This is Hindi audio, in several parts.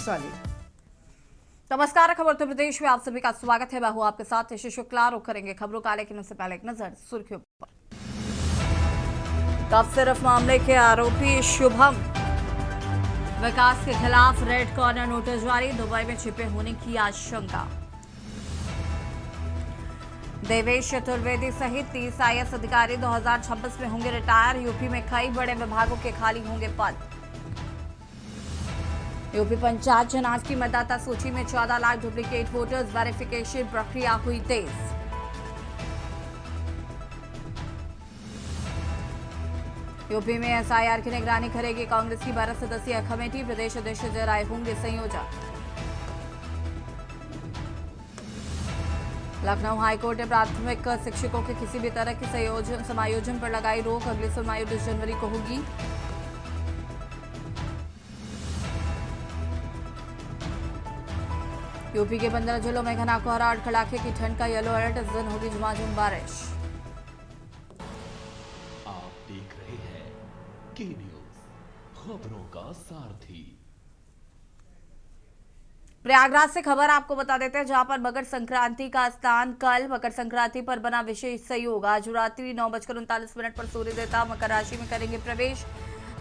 साली। नमस्कार, खबर उत्तर प्रदेश में आप सभी का स्वागत है। मैं हूं आपके साथ यश शुक्ला। रुक करेंगे खबरों का, लेकिन उससे पहले एक नजर सुर्खियों पर। कब सिर्फ मामले के आरोपी शुभम विकास के खिलाफ रेड कॉर्नर नोटिस जारी, दुबई में छिपे होने की आशंका। देवेश चतुर्वेदी सहित 30 आईएएस अधिकारी 2026 में होंगे रिटायर। यूपी में कई बड़े विभागों के खाली होंगे पद। यूपी पंचायत चुनाव की मतदाता सूची में 14 लाख डुप्लीकेट वोटर्स, वेरिफिकेशन प्रक्रिया हुई तेज। यूपी में एसआईआर की निगरानी करेगी कांग्रेस की 12 सदस्यीय कमेटी, प्रदेश अध्यक्ष अजय राय होंगे संयोजक। लखनऊ हाईकोर्ट ने प्राथमिक शिक्षकों के किसी भी तरह के समायोजन पर लगाई रोक, अगली सुनवाई 19 जनवरी को होगी। यूपी के 15 जिलों में घना कोहरा और कड़ाके की ठंड का येलो अलर्ट, इस दिन होगी झमाझम बारिश। आप देख रहे हैं के न्यूज, खबरों का सारथी। प्रयागराज से खबर आपको बता देते हैं, जहां पर मकर संक्रांति का स्नान कल। मकर संक्रांति पर बना विशेष सहयोग। आज रात्रि 9:39 पर सूर्य देवता मकर राशि में करेंगे प्रवेश।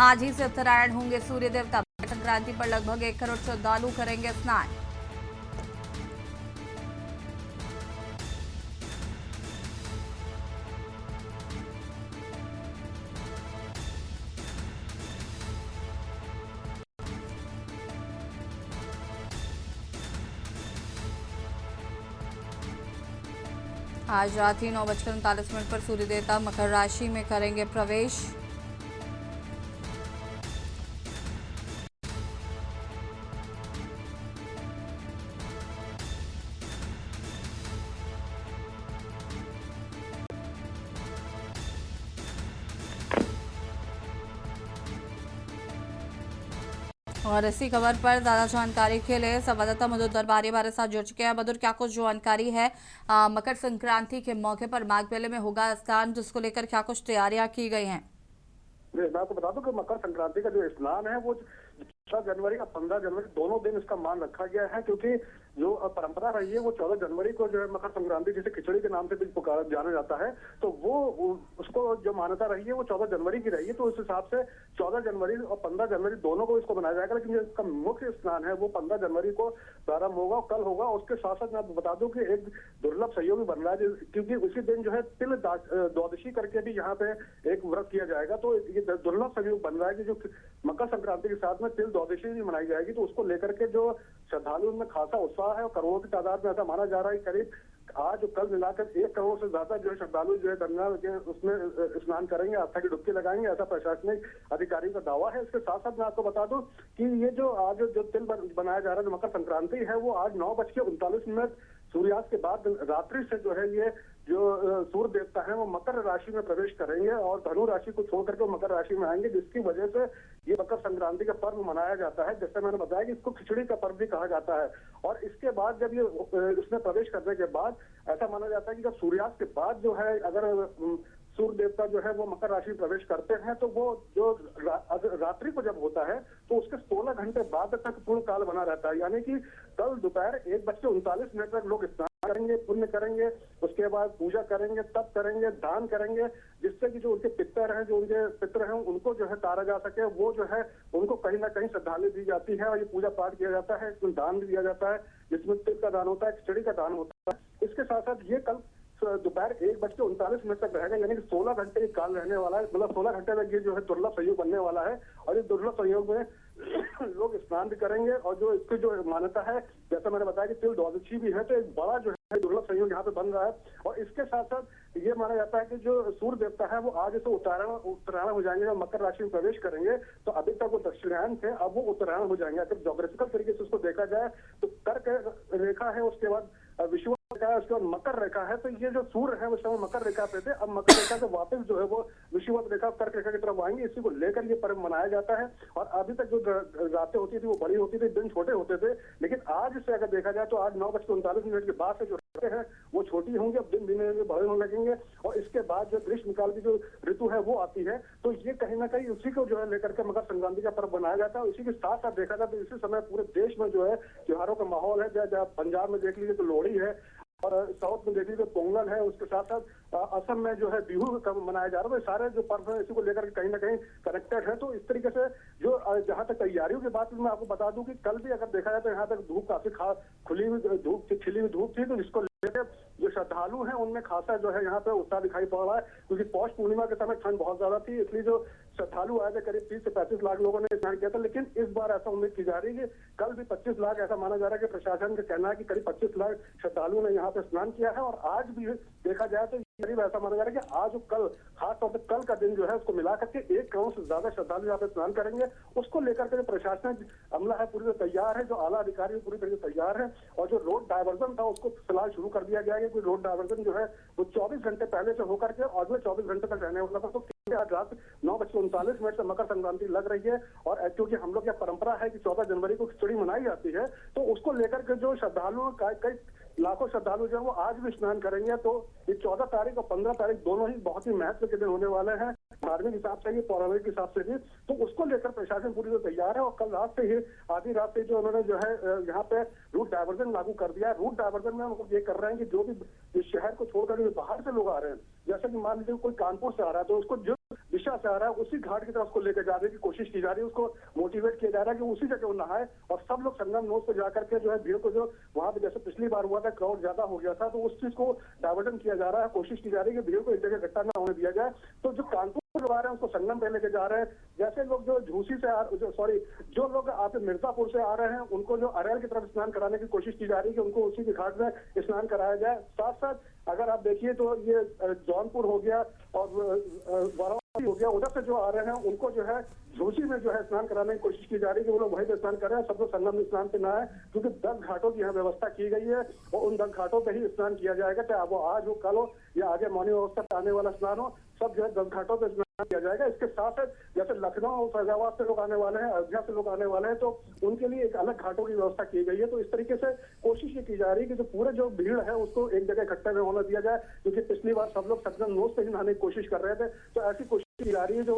आज ही से उत्तरायण होंगे सूर्य देवता। मकर संक्रांति पर लगभग 1 करोड़ श्रद्धालु करेंगे स्नान। आज रात्रि 9:39 पर सूर्य देवता मकर राशि में करेंगे प्रवेश। और इसी खबर पर ज्यादा जानकारी के लिए संवाददाता मधुर दरबारी हमारे साथ जुड़ चुके हैं। मधुर, क्या कुछ जानकारी है मकर संक्रांति के मौके पर माघ मेले में होगा स्नान, जिसको लेकर क्या कुछ तैयारियां की गई हैं? मैं आपको बता दूं कि मकर संक्रांति का जो स्नान है वो 14 जनवरी और 15 जनवरी दोनों दिन इसका मान रखा गया है, क्योंकि जो परंपरा रही है वो 14 जनवरी को जो है मकर संक्रांति, जिसे खिचड़ी के नाम से भी पुकारा जाना जाता है, तो वो उसको जो मान्यता रही है वो 14 जनवरी की रही है। तो उस हिसाब से 14 जनवरी और 15 जनवरी दोनों को इसको मनाया जाएगा, लेकिन जो इसका मुख्य स्नान है वो 15 जनवरी को प्रारंभ होगा, कल होगा। उसके साथ साथ मैं बता दूं कि एक दुर्लभ सहयोगी बन रहा है, क्योंकि उसी दिन जो है तिल द्वादशी करके भी यहाँ पे एक व्रत किया जाएगा। तो ये दुर्लभ सहयोग बन रहा है कि जो मकर संक्रांति के साथ में तिल द्वादशी भी मनाई जाएगी, तो उसको लेकर के जो श्रद्धालु में खासा उत्साह है और करोड़ों की तादाद में ऐसा माना जा रहा है। करीब आज कल मिलाकर 1 करोड़ से ज्यादा जो है श्रद्धालु जो है गंगा के उसमें स्नान करेंगे, आस्था की डुबकी लगाएंगे, ऐसा प्रशासनिक अधिकारियों का दावा है। इसके साथ साथ मैं आपको बता दूं कि ये जो आज जो तिल बनाया जा रहा है, जो मकर संक्रांति है, वो आज 9:39 सूर्यास्त के बाद रात्रि से जो है ये जो सूर्य देवता है वो मकर राशि में प्रवेश करेंगे और धनु राशि को छोड़ करके मकर राशि में आएंगे, जिसकी वजह से ये मकर संक्रांति का पर्व मनाया जाता है। जैसे मैंने बताया कि इसको खिचड़ी का पर्व भी कहा जाता है। और इसके बाद जब ये इसमें प्रवेश करने के बाद ऐसा माना जाता है कि जब सूर्यास्त के बाद जो है अगर सूर्य देवता जो है वो मकर राशि में प्रवेश करते हैं, तो वो जो रात्रि को जब होता है तो उसके 16 घंटे बाद तक पूर्ण काल बना रहता है। यानी कि कल दोपहर 1:39 तक लोग स्नान करेंगे, पुण्य करेंगे, उसके बाद पूजा करेंगे, तप करेंगे, दान करेंगे, जिससे कि जो उनके पितर हैं उनको जो है तारा जा सके। वो जो है उनको कहीं ना कहीं श्रद्धांजलि दी जाती है और ये पूजा पाठ किया जाता है, इसमें दान भी दिया जाता है, जिसमें तिल का दान होता है, खिचड़ी का दान होता है। इसके साथ साथ ये कल दोपहर 1:39 तक रहेगा, यानी कि 16 घंटे काल रहने वाला है। मतलब 16 घंटे तक ये जो है दुर्लभ सहयोग बनने वाला है। और इस दुर्लभ सहयोग में लोग स्नान भी करेंगे और जो इसकी जो मान्यता है, जैसा मैंने बताया कि तिल द्वादशी भी है, तो एक बड़ा जो है दुर्लभ सहयोग यहाँ पे बन रहा है। और इसके साथ साथ ये माना जाता है कि जो सूर्य देवता है वो आज से उत्तरायण हो जाएंगे और मकर राशि में प्रवेश करेंगे। तो अभी तक वो दक्षिणायन थे, अब वो उत्तरायण हो जाएंगे। अगर ज्योग्राफिकल तरीके से उसको देखा जाए तो कर्क रेखा है, उसके बाद विषुवत रेखा है, उसके बाद मकर रेखा है। तो ये जो सूर्य है उस समय मकर रेखा पे थे, अब मकर रेखा से वापस जो है वो विषुवत रेखा, कर्क रेखा की तरफ आएंगे। इसी को लेकर ये पर्व मनाया जाता है। और अभी तक जो रातें होती थी वो बड़ी होती थी, दिन छोटे होते थे, लेकिन आज से अगर देखा जाए तो आज 9:39 के बाद से जो हैं वो छोटी होंगी, अब दिन धीमे धीमे बड़े होने लगेंगे। और इसके बाद जो ग्रीष्मकाल की जो ऋतु है वो आती है। तो ये कहीं ना कहीं उसी को जो है लेकर के मकर संक्रांति का पर्व बनाया जाता है। इसी के साथ साथ देखा जाए तो इसी समय पूरे देश में जो जो है त्योहारों का माहौल है। जहाँ पंजाब में देख लीजिए तो लोहड़ी है और साउथ में देख लीजिए पोंगल है, उसके साथ साथ असम में जो है बिहू मनाया जा रहा है। तो सारे जो पर्व है इसी को लेकर कहीं ना कहीं कनेक्टेड है। तो इस तरीके से जो जहां तक तैयारियों की बात मैं आपको बता दूं कि कल भी अगर देखा जाए तो यहाँ तक धूप काफी खिली हुई धूप थी, तो जिसको लेकर जो श्रद्धालु हैं उनमें खासा जो है यहाँ पे उत्साह दिखाई पड़ रहा है, क्योंकि पौष पूर्णिमा के समय ठंड बहुत ज्यादा थी, इसलिए जो श्रद्धालु आए थे करीब 30 से 35 लाख लोगों ने स्नान किया था। लेकिन इस बार ऐसा उम्मीद की जा रही है कि कल भी 25 लाख, ऐसा माना जा रहा है कि प्रशासन का कहना है कि करीब 25 लाख श्रद्धालुओं ने यहाँ पे स्नान किया है। और आज भी देखा जाए तो करीब ऐसा माना जा रहा है कि आज और कल, खासतौर पर कल का दिन जो है उसको मिला करके 1 करोड़ से ज्यादा श्रद्धालु यहाँ पे स्नान करेंगे। उसको लेकर के जो प्रशासनिक अमला है पूरी तरह तैयार है, जो आला अधिकारी पूरी तरह से तैयार है। और जो रोड डायवर्जन था उसको फिलहाल शुरू कर दिया गया है, कि रोड डायवर्जन जो है वो 24 घंटे पहले से होकर के अगले 24 घंटे तक रहने वाला था। तो आज रात 9:39 से मकर संक्रांति लग रही है। और क्योंकि हम लोग की परंपरा है कि 14 जनवरी को खिचड़ी मनाई जाती है, तो उसको लेकर के जो श्रद्धालु कई लाखों श्रद्धालु जो है वो आज भी स्नान करेंगे। तो ये 14 तारीख और 15 तारीख दोनों ही बहुत ही महत्व के दिन होने वाले हैं, धार्मिक हिसाब से भी, पौराणिक हिसाब से भी। तो उसको लेकर प्रशासन पूरी तरह तैयार है। और कल रात से ही, आधी रात से जो उन्होंने जो है यहाँ पे रूट डायवर्जन लागू कर दिया है। रूट डायवर्जन में हम ये कर रहे हैं कि जो भी शहर को छोड़कर जो बाहर से लोग आ रहे हैं, जैसे कि मान लीजिए कोई कानपुर से आ रहा है, तो उसको जो दिशा से आ रहा है उसी घाट की तरफ उसको लेकर जाने की कोशिश की जा रही है, उसको मोटिवेट किया जा रहा है कि उसी जगह वो नहाए। और सब लोग संगम नोट पर जाकर के जो है भीड़ को, जो वहां पे जैसे पिछली बार हुआ था क्राउड ज्यादा हो गया था, तो उस चीज को डायवर्जन किया जा रहा है, कोशिश की जा रही है कि भीड़ को एक जगह इकट्ठा न होने दिया जाए। तो जो कानपुर लोग आ रहे हैं उसको संगम पे लेके जा रहे हैं। जैसे लोग जो झूसी से जो लोग आप मिर्जापुर से आ रहे हैं उनको जो अरेल की तरफ स्नान कराने की कोशिश की जा रही है कि उनको उसी के घाट में स्नान कराया जाए। साथ साथ अगर आप देखिए तो ये जौनपुर हो गया और वाराणसी हो गया, उधर से जो आ रहे हैं उनको जो है झूसी में जो है स्नान कराने की कोशिश की जा रही है कि वो लोग वहीं पे स्नान कर रहे हैं। सब लोग संगम में स्नान पे ना है, क्योंकि 10 घाटों की यहाँ व्यवस्था की गई है और उन 10 घाटों पे ही स्नान किया जाएगा, चाहे वो आज हो, कल हो या आगे मौनी अवस्था पे आने वाला स्नान हो, सब जो है 10 घाटों पे स्नान किया जाएगा। इसके साथ साथ जैसे लखनऊ और फैजाबाद से लोग आने वाले हैं, अयोध्या से लोग आने वाले हैं, तो उनके लिए एक अलग घाटों की व्यवस्था की गई है। तो इस तरीके से कोशिश ये की जा रही है कि जो पूरे जो भीड़ है उसको एक जगह इकट्ठे में होना दिया जाए, क्योंकि पिछली बार सब लोग संगम नोट से ही नहाने की कोशिश कर रहे थे। तो ऐसी कोशिश की जा रही है जो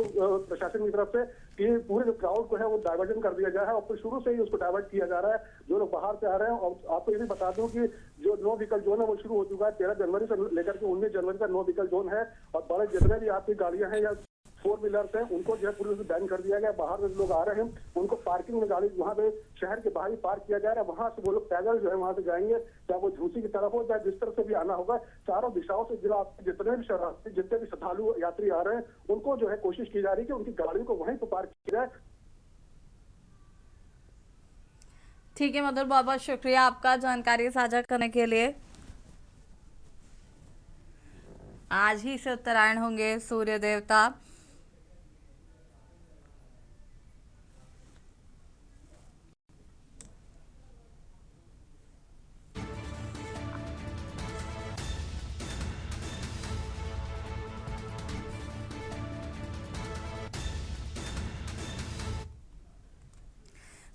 प्रशासन की तरफ से कि पूरे जो क्राउड को है वो डाइवर्जन कर दिया जाए है। और फिर शुरू से ही उसको डाइवर्ट किया जा रहा है जो लोग बाहर से आ रहे हैं। और आपको ये भी बता दूं कि जो नो व्हीकल जोन है वो शुरू हो चुका है। 13 जनवरी से लेकर के 19 जनवरी तक नो व्हीकल जोन है। और बड़े जितने भी आपकी गाड़ियां हैं या 4 व्हीलर्स हैं उनको जो है पूरी से बैन कर दिया गया। बाहर से लोग आ रहे हैं उनको पार्किंग में गाड़ी वहां पे शहर के बाहर ही पार्क किया जा रहा है। वहां से वो लोग पैदल जो है वहां से जाएंगे, चाहे वो झूसी की तरफ हो, चाहे जिस तरफ से भी आना होगा। चारों दिशाओं से जितने भी शरणार्थी, जितने भी श्रद्धालु यात्री आ रहे हैं उनको जो है कोशिश की जा रही है कि उनकी गाड़ी को वहीं पर पार्क किया जाए। ठीक है मधुर, बहुत बहुत शुक्रिया आपका जानकारी साझा करने के लिए। आज ही से उत्तरायण होंगे सूर्य देवता।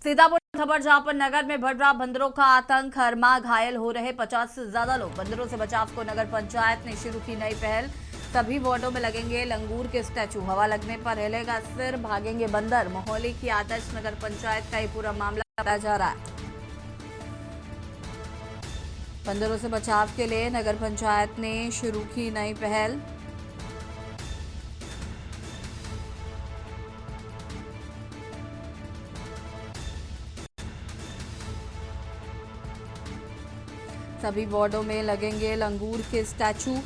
सीतापुर खबर, जहां पर नगर में बढ़ रहा बंदरों का आतंक, हर माह घायल हो रहे 50 से ज्यादा लोग। बंदरों से बचाव को नगर पंचायत ने शुरू की नई पहल। सभी वार्डों में लगेंगे लंगूर के स्टैचू, हवा लगने पर हिलेगा सिर, भागेंगे बंदर। मोहाली की आदर्श नगर पंचायत का ये पूरा मामला बताया जा रहा है। बंदरों से बचाव के लिए नगर पंचायत ने शुरू की नई पहल। सभी वार्डों में लगेंगे लंगूर के स्टैचू।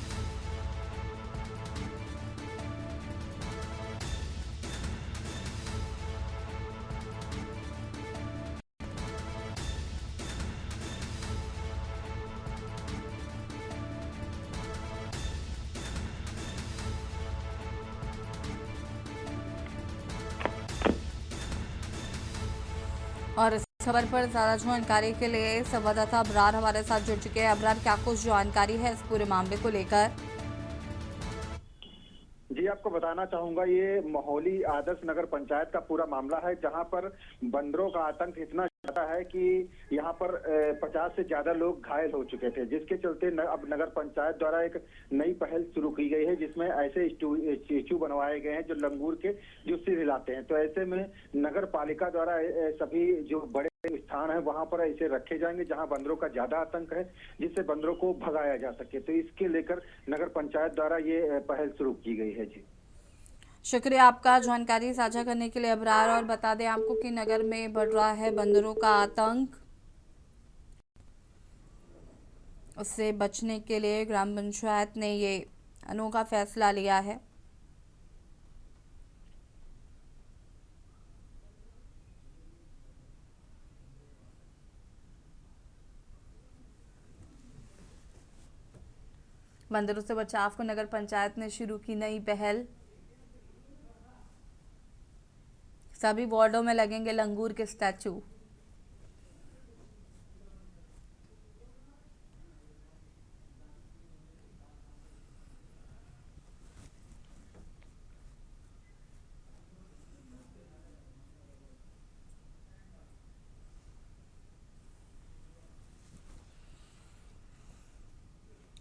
और इस खबर पर ज्यादा जानकारी के लिए संवाददाता अबरार हमारे साथ जुड़ चुके हैं। अबरार, क्या कुछ जानकारी है इस पूरे मामले को लेकर? जी, आपको बताना चाहूंगा ये मोहाली आदर्श नगर पंचायत का पूरा मामला है, जहां पर बंदरों का आतंक इतना ज्यादा है कि यहां पर 50 से ज्यादा लोग घायल हो चुके थे, जिसके चलते अब नगर पंचायत द्वारा एक नई पहल शुरू की गई है, जिसमें ऐसे स्टैचू बनवाए गए हैं जो लंगूर के जो सिर हिलाते हैं। तो ऐसे में नगर पालिका द्वारा सभी जो बड़े स्थान है वहां पर ऐसे रखे जाएंगे जहां बंदरों का ज्यादा आतंक है, जिससे बंदरों को भगाया जा सके। तो इसके लेकर नगर पंचायत द्वारा ये पहल शुरू की गई है। जी शुक्रिया आपका जानकारी साझा करने के लिए अबरार। और बता दें आपको कि नगर में बढ़ रहा है बंदरों का आतंक, उससे बचने के लिए ग्राम पंचायत ने ये अनोखा फैसला लिया है। बंदरों से बचाव को नगर पंचायत ने शुरू की नई पहल। सभी वार्डों में लगेंगे लंगूर के स्टैचू।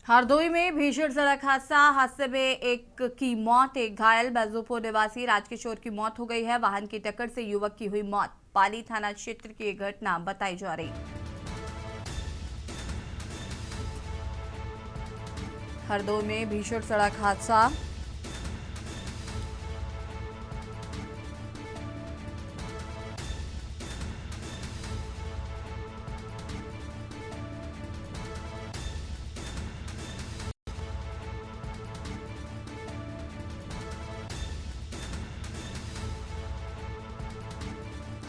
हरदोई में भीषण सड़क हादसे में एक की मौत, एक घायल। बैजोपुर निवासी राजकिशोर की मौत हो गई है। वाहन की टक्कर से युवक की हुई मौत। पाली थाना क्षेत्र की एक घटना बताई जा रही। हरदोई में भीषण सड़क हादसा।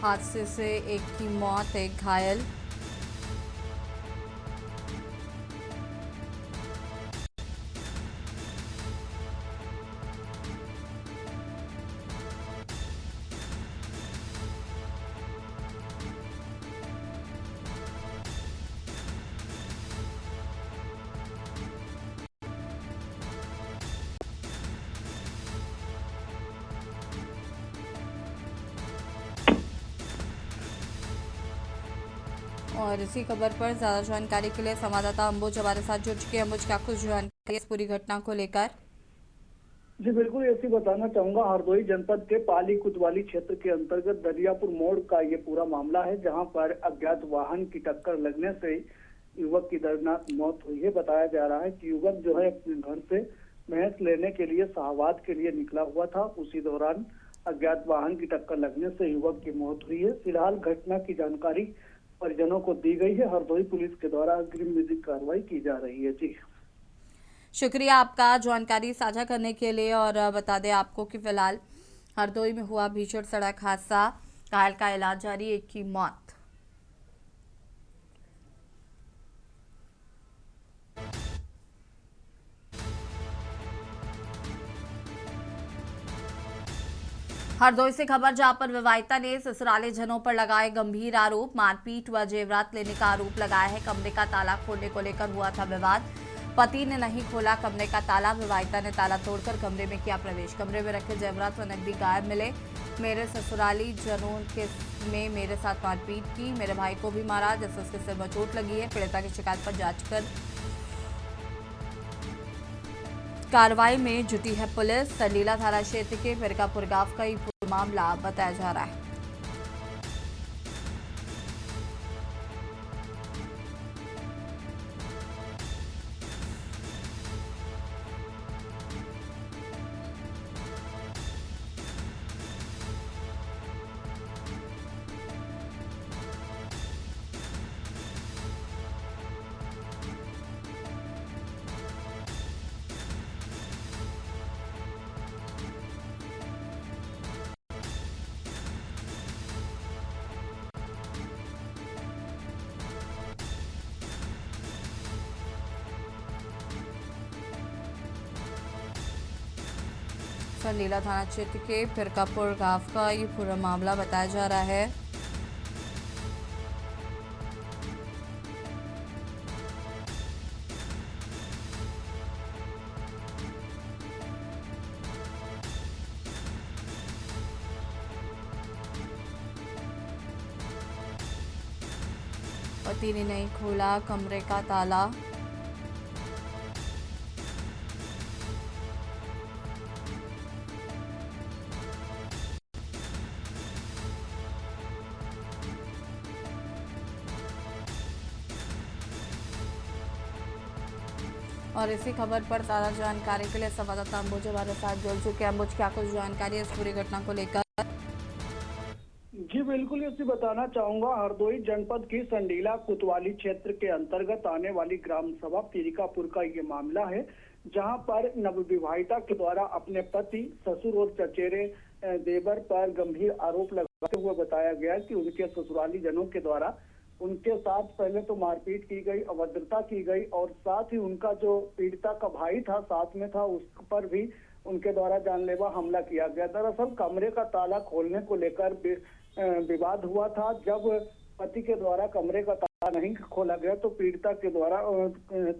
हादसे से एक की मौत, एक घायल। और इसी खबर पर ज्यादा जानकारी के लिए संवाददाता अंबुज हमारे साथ जुड़ चुके हैं। अंबुज, क्या कुछ जानकारी इस पूरी घटना को लेकर? जी बिल्कुल, ऐसी बताना चाहूंगा। हरदोई जनपद के पाली कुतवाली क्षेत्र के अंतर्गत दरियापुर मोड़ का ये पूरा मामला है, जहां पर अज्ञात वाहन की टक्कर लगने से युवक की दर्दनाक मौत हुई है। बताया जा रहा है कि युवक जो है अपने घर से भैंस लेने के लिए शाहबाद के लिए निकला हुआ था। उसी दौरान अज्ञात वाहन की टक्कर लगने से युवक की मौत हुई है। फिलहाल घटना की जानकारी परिजनों को दी गई है। हरदोई पुलिस के द्वारा अग्रिम विधिक कार्रवाई की जा रही है। जी शुक्रिया आपका जानकारी साझा करने के लिए। और बता दें आपको कि फिलहाल हरदोई में हुआ भीषण सड़क हादसा, घायल का इलाज जारी, एक की मौत। हरदोई से खबर, जहां पर विवाहिता ने ससुराले जनों पर लगाए गंभीर आरोप। मारपीट व जेवरात लेने का आरोप लगाया है। कमरे का ताला खोलने को लेकर हुआ था विवाद। पति ने नहीं खोला कमरे का ताला, विवाहिता ने ताला तोड़कर कमरे में किया प्रवेश। कमरे में रखे जेवरात व नकदी गायब मिले। मेरे ससुराली जनों में मेरे साथ मारपीट की, मेरे भाई को भी मारा, जिससे उसके सिर में चोट लगी है। पीड़िता की शिकायत पर जांच कर कार्रवाई में जुटी है पुलिस। सरलीला थाना क्षेत्र के फिरकापुर गांव का ये पूरा मामला बताया जा रहा है। सरलीला थाना क्षेत्र के फिरकापुर गांव का ये पूरा मामला बताया जा रहा है। पति ने नहीं खोला कमरे का ताला, और इसी खबर पर ताज़ा जानकारी के लिए संवाददाता अंबुज हमारे साथ जुड़ चुके हैं। अंबुज, क्या कुछ जानकारी है इस पूरी घटना को लेकर? जी बिल्कुल, इसी बताना चाहूंगा, हरदोई जनपद की संडीला कोतवाली क्षेत्र के अंतर्गत आने वाली ग्राम सभा पीरिकापुर का ये मामला है, जहां पर नवविवाहिता के द्वारा अपने पति, ससुर और चचेरे देवर पर गंभीर आरोप लगाते हुए बताया गया कि उनके ससुराली जनों के द्वारा उनके साथ पहले तो मारपीट की गई, अभद्रता की गई और साथ ही उनका जो पीड़िता का भाई था साथ में था, उस पर भी उनके द्वारा जानलेवा हमला किया गया। दरअसल कमरे का ताला खोलने को लेकर विवाद हुआ था। जब पति के द्वारा कमरे का ताला नहीं खोला गया तो पीड़िता के द्वारा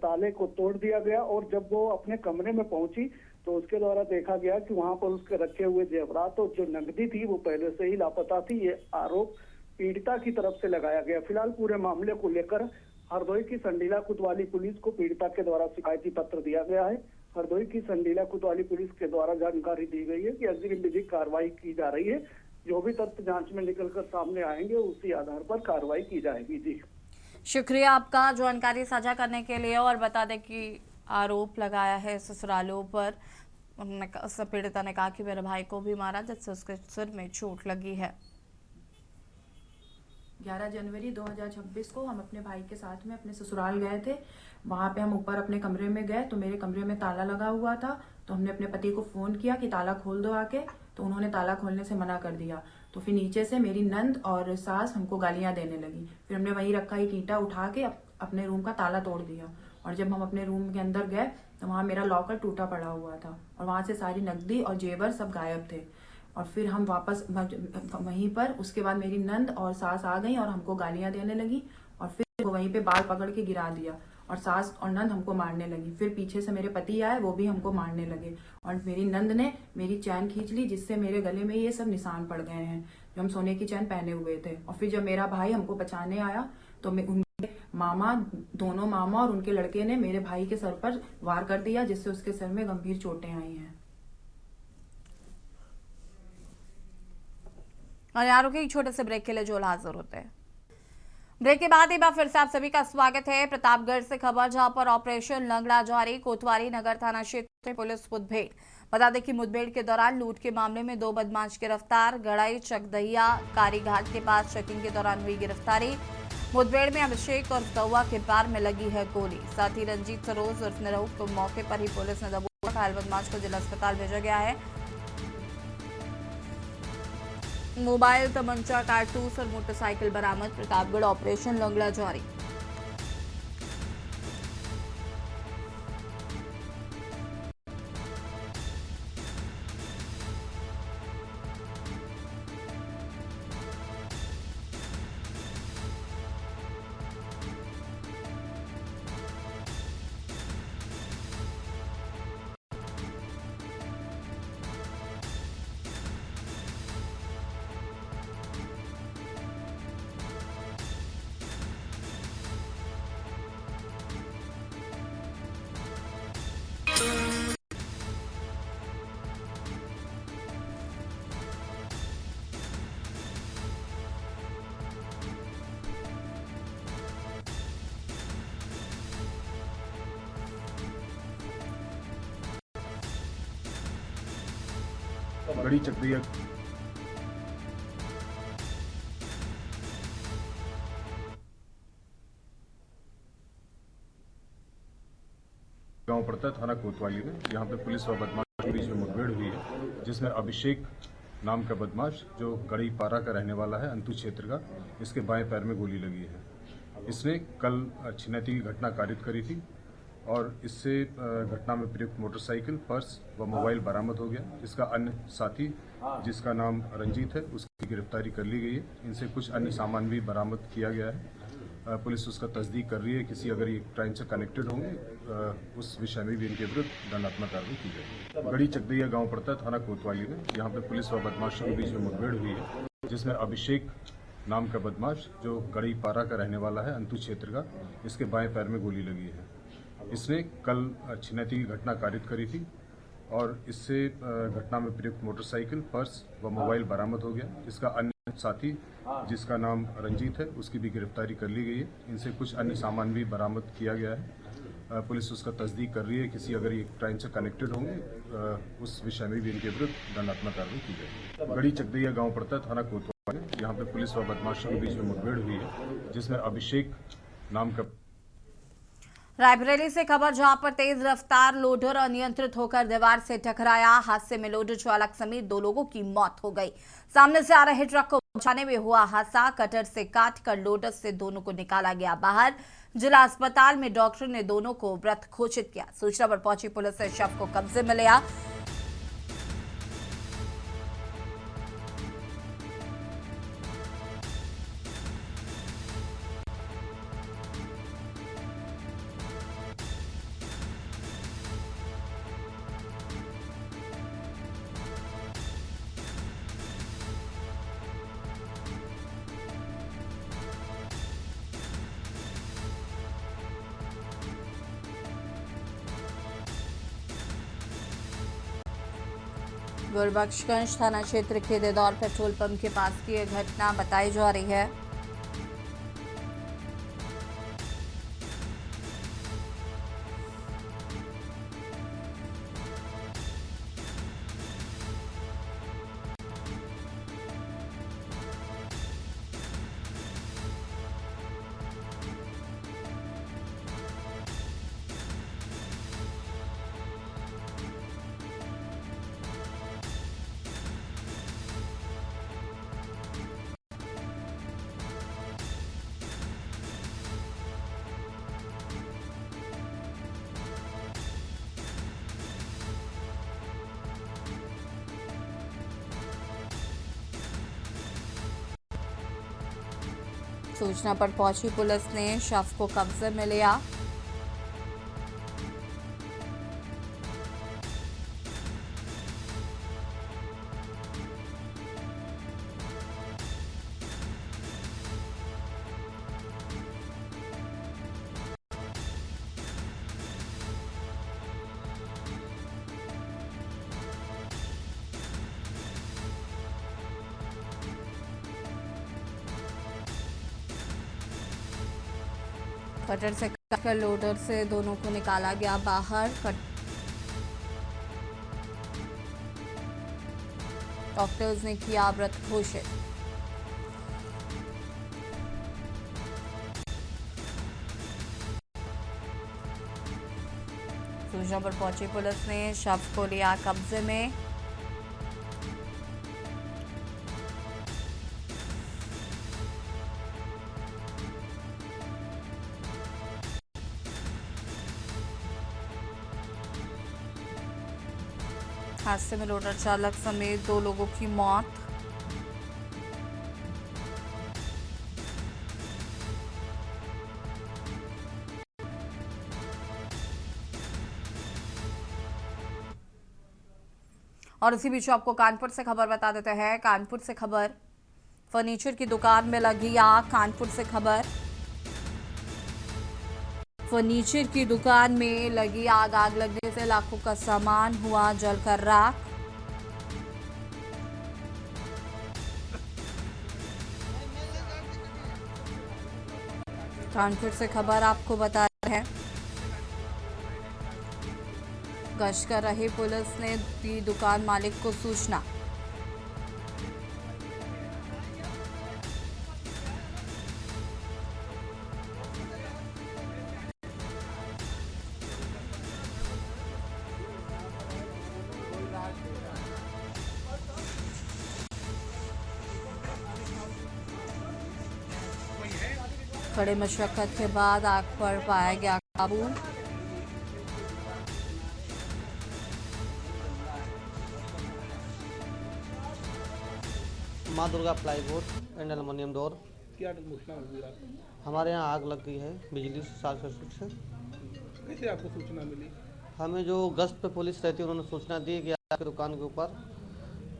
ताले को तोड़ दिया गया और जब वो अपने कमरे में पहुंची तो उसके द्वारा देखा गया कि वहां पर उसके रखे हुए जेवरात और जो नकदी थी वो पहले से ही लापता थी। ये आरोप पीड़िता की तरफ से लगाया गया। फिलहाल पूरे मामले को लेकर हरदोई की संडीला कोतवाली पुलिस को पीड़िता के द्वारा शिकायती पत्र दिया गया है। हरदोई की संडीला कोतवाली पुलिस के द्वारा जानकारी दी गई है कि अग्रिम विधिक कार्रवाई की जा रही है। जो भी तथ्य जांच में निकलकर सामने आएंगे उसी आधार पर कार्रवाई की जाएगी। जी शुक्रिया आपका जानकारी साझा करने के लिए। और बता दें कि आरोप लगाया है ससुरालों पर। पीड़िता ने कहा कि मेरे भाई को भी मारा जिससे उसके सिर में चोट लगी है। 11 जनवरी 2026 को हम अपने भाई के साथ में अपने ससुराल गए थे। वहां पे हम ऊपर अपने कमरे में गए तो मेरे कमरे में ताला लगा हुआ था। तो हमने अपने पति को फोन किया कि ताला खोल दो आके, तो उन्होंने ताला खोलने से मना कर दिया। तो फिर नीचे से मेरी नंद और सास हमको गालियां देने लगी। फिर हमने वहीं रखा ही ईंटा उठा के अपने रूम का ताला तोड़ दिया। और जब हम अपने रूम के अंदर गए तो वहाँ मेरा लॉकर टूटा पड़ा हुआ था और वहां से सारी नकदी और जेवर सब गायब थे। और फिर हम वापस वहीं पर, उसके बाद मेरी नंद और सास आ गई और हमको गालियां देने लगी और फिर वो वहीं पे बाल पकड़ के गिरा दिया और सास और नंद हमको मारने लगी। फिर पीछे से मेरे पति आए, वो भी हमको मारने लगे और मेरी नंद ने मेरी चैन खींच ली जिससे मेरे गले में ये सब निशान पड़ गए हैं जो हम सोने की चैन पहने हुए थे। और फिर जब मेरा भाई हमको बचाने आया तो उनके मामा, दोनों मामा और उनके लड़के ने मेरे भाई के सर पर वार कर दिया जिससे उसके सर में गंभीर चोटें आई हैं। और यहाँ रुके एक छोटे से ब्रेक के लिए जो हाजिर होते हैं। ब्रेक के बाद एक बार फिर से आप सभी का स्वागत है। प्रतापगढ़ से खबर, जहां पर ऑपरेशन लंगड़ा जारी। कोतवाली नगर थाना क्षेत्र में पुलिस मुठभेड़। बता दें कि मुठभेड़ के दौरान लूट के मामले में 2 बदमाश गिरफ्तार। गड़ाई चकदहिया कारीघाट के पास चेकिंग के दौरान हुई गिरफ्तारी। मुठभेड़ में अभिषेक और कौवा के पैर में लगी है गोली। साथ ही रंजीत सरोज उर्फ निरहू को मौके पर ही पुलिस ने दबोचा। घायल बदमाश को जिला अस्पताल भेजा गया है। मोबाइल, तमंचा, कारतूस और मोटरसाइकिल बरामद। प्रतापगढ़ ऑपरेशन लंगड़ा जारी। गड़ी चकदिया गांव पड़ता है थाना कोतवाली में। यहाँ पे पुलिस व बदमाश के बीच में मुठभेड़ हुई है जिसमें अभिषेक नाम का बदमाश जो गड़ी पारा का रहने वाला है, अंतु क्षेत्र का, इसके बाएं पैर में गोली लगी है। इसने कल छिनैती की घटना कारित करी थी और इससे घटना में प्रयुक्त मोटरसाइकिल, पर्स व मोबाइल बरामद हो गया। इसका अन्य साथी जिसका नाम रंजीत है उसकी गिरफ्तारी कर ली गई है। इनसे कुछ अन्य सामान भी बरामद किया गया है। पुलिस उसका तस्दीक कर रही है। किसी अगर ये क्राइम से कनेक्टेड होंगे उस विषय में भी इनके विरुद्ध दंडात्मक कार्रवाई की जाएगी। गड़ी चकदिया गांव पड़ता है थाना कोतवाली में। यहाँ पे पुलिस व बदमाशों के बीच में मुठभेड़ हुई है जिसमें अभिषेक नाम का बदमाश जो गड़ी पारा का रहने वाला है, अंतु क्षेत्र का, इसके बाएं पैर में गोली लगी है। इसने कल छिनैती की घटना कारित करी थी और इससे घटना में प्रयुक्त मोटरसाइकिल, पर्स व मोबाइल बरामद हो गया। इसका अन्य साथी जिसका नाम रंजीत है उसकी भी गिरफ्तारी कर ली गई है। इनसे कुछ अन्य सामान भी बरामद किया गया है। पुलिस उसका तस्दीक कर रही है। किसी अगर ये क्राइम से कनेक्टेड होंगे उस विषय में भी इनके विरुद्ध दंडात्मक कार्रवाई की जाएगी। गढ़ी चकदैया गांव पड़ता है, थाना कोतवाल में। यहाँ पे पुलिस व बदमाशों के बीच में मुठभेड़ हुई है, जिसमें अभिषेक नाम का रायबरेली से खबर, जहां पर तेज रफ्तार लोडर अनियंत्रित होकर दीवार से टकराया। हादसे में लोडर चालक समेत 2 लोगों की मौत हो गई। सामने से आ रहे ट्रक को बचाने में हुआ हादसा। कटर से काटकर लोडर से दोनों को निकाला गया बाहर। जिला अस्पताल में डॉक्टर ने दोनों को मृत घोषित किया। सूचना पर पहुंची पुलिस ने शव को कब्जे में लिया। गुरबख्शगंज थाना क्षेत्र के देदौर पेट्रोल पंप के पास की यह घटना बताई जा रही है। सूचना पर पहुंची पुलिस ने शव को कब्जे में लिया। कटर से काटकर लोडर से दोनों को निकाला गया बाहर। डॉक्टर्स ने किया मृत घोषित। सूचना पर पहुंची पुलिस ने शव को लिया कब्जे में। हादसे में लोडर चालक समेत 2 लोगों की मौत। और इसी बीच आपको कानपुर से खबर बता देते हैं। कानपुर से खबर, फर्नीचर की दुकान में लगी आग। कानपुर से खबर, फर्नीचर की दुकान में लगी आग। आग लगने से लाखों का सामान हुआ जलकर राख। कानपुर से खबर आपको बता रहे हैं। गश्त कर रही पुलिस ने दी दुकान मालिक को सूचना। कड़े मशक्कत के बाद आग पर पाया गया काबू। माँ Durga plywood and aluminium door. क्या घटना हुई रात? हमारे यहाँ आग लग गई है बिजली शॉर्ट सर्किट से। कैसे आपको सूचना मिली? हमें जो गश्त पे पुलिस रहती है उन्होंने सूचना दी कि आपकी दुकान के ऊपर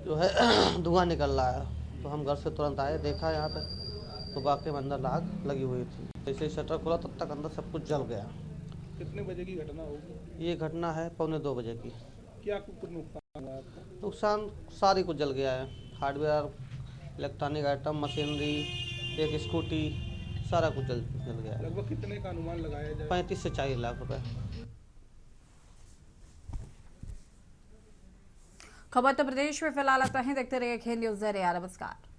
जो है धुआं निकल रहा है। तो हम घर से तुरंत आए, देखा यहाँ पे तो वाकई में अंदर आग लगी हुई थी। जैसे ही शटर खोला तब तक अंदर सब कुछ जल गया। कितने बजे की घटना होगी? ये घटना है 1:45 बजे की। क्या कुछ नुकसान हुआ आपका? नुकसान सारी कुछ जल गया है। हार्डवेयर, इलेक्ट्रॉनिक आइटम, मशीनरी, एक स्कूटी, सारा कुछ जल गया है। लगभग कितने का अनुमान लगाया जाए? 35 से 40 लाख रुपए। खबर उत्तर प्रदेश में फिलहाल आता है, देखते रहिए खेल न्यूज़। नमस्कार।